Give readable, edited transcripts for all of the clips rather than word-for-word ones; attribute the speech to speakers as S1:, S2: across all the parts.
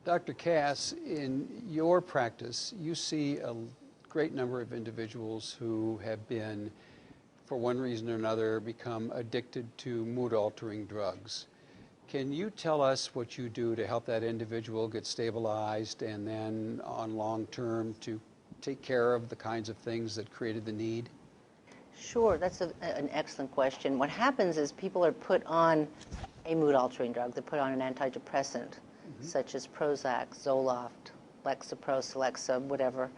S1: Dr. Cass, in your practice, you see a great number of individuals who have been, for one reason or another, become addicted to mood-altering drugs. Can you tell us what you do to help that individual get stabilized and then on long term to take care of the kinds of things that created the need?
S2: Sure, that's an excellent question. What happens is people are put on a mood-altering drug. They're put on an antidepressant, such as Prozac, Zoloft, Lexapro, Celexa, whatever.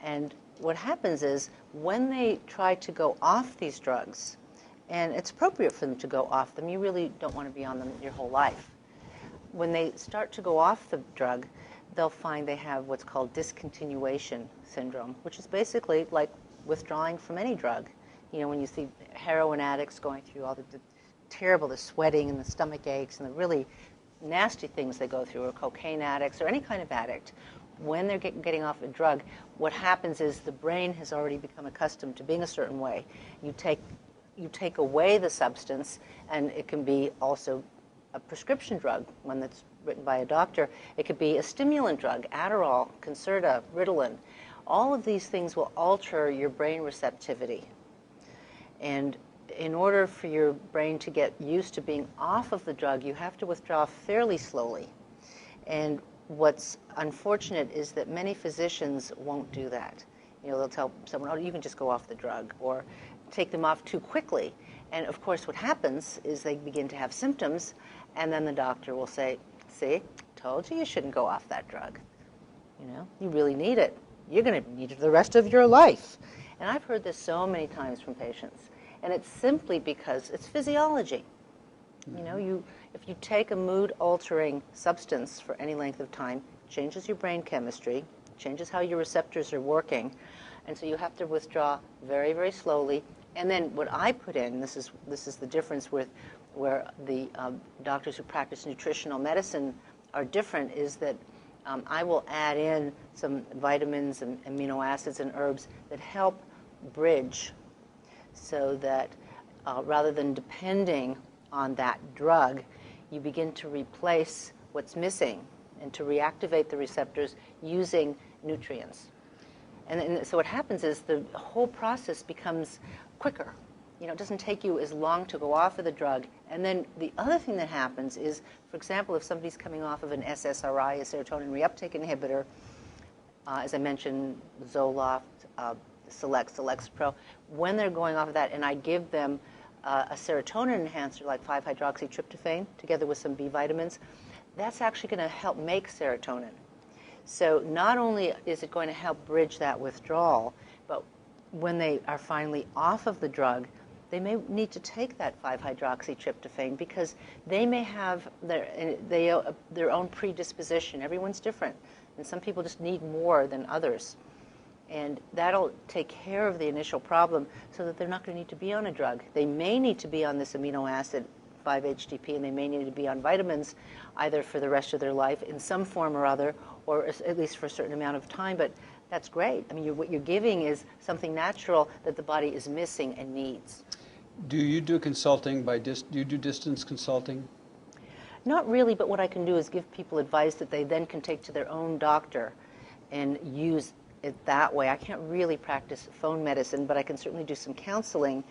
S2: And what happens is when they try to go off these drugs, and it's appropriate for them to go off them, you really don't want to be on them your whole life. When they start to go off the drug, they'll find they have what's called discontinuation syndrome, which is basically like withdrawing from any drug. You know, when you see heroin addicts going through all the terrible, the sweating and the stomach aches and the really nasty things they go through, or cocaine addicts or any kind of addict, when they're getting off a drug, what happens is the brain has already become accustomed to being a certain way. You take away the substance, and it can be also a prescription drug, one that's written by a doctor. It could be a stimulant drug, Adderall, Concerta, Ritalin. All of these things will alter your brain receptivity. And in order for your brain to get used to being off of the drug, you have to withdraw fairly slowly. And what's unfortunate is that many physicians won't do that. You know, they'll tell someone, oh, you can just go off the drug, or take them off too quickly. And of course what happens is they begin to have symptoms, and then the doctor will say, see, told you shouldn't go off that drug. You know, you really need it. You're going to need it for the rest of your life. And I've heard this so many times from patients. And it's simply because it's physiology. You know, if you take a mood-altering substance for any length of time, it changes your brain chemistry, changes how your receptors are working, and so you have to withdraw very, very slowly. And then what I put in, this is the difference with where the doctors who practice nutritional medicine are different, is that I will add in some vitamins and amino acids and herbs that help bridge, so that rather than depending on that drug, you begin to replace what's missing and to reactivate the receptors using nutrients. And so what happens is the whole process becomes quicker. You know, it doesn't take you as long to go off of the drug. And then the other thing that happens is, for example, if somebody's coming off of an SSRI, a serotonin reuptake inhibitor, as I mentioned, Zoloft, Lexapro, when they're going off of that, and I give them a serotonin enhancer like 5-hydroxytryptophan together with some B vitamins, that's actually going to help make serotonin. So not only is it going to help bridge that withdrawal, but when they are finally off of the drug, they may need to take that 5-hydroxytryptophan because they may have their own predisposition. Everyone's different, and some people just need more than others. And that'll take care of the initial problem so that they're not going to need to be on a drug. They may need to be on this amino acid 5-HTP, and they may need to be on vitamins either for the rest of their life in some form or other, or at least for a certain amount of time. But that's great. I mean, what you're giving is something natural that the body is missing and needs.
S1: Do you do consulting do you do distance consulting?
S2: Not really, but what I can do is give people advice that they then can take to their own doctor and use it that way. I can't really practice phone medicine, but I can certainly do some counseling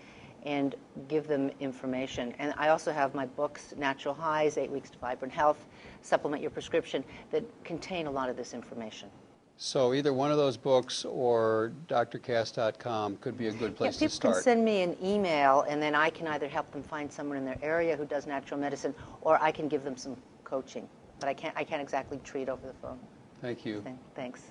S2: and give them information. And I also have my books, Natural Highs, 8 Weeks to Vibrant Health, Supplement Your Prescription, that contain a lot of this information.
S1: So either one of those books or drcass.com could be a good place to start.
S2: People can send me an email, and then I can either help them find someone in their area who does natural medicine, or I can give them some coaching. But I can't exactly treat over the phone.
S1: Thank you.
S2: Thanks.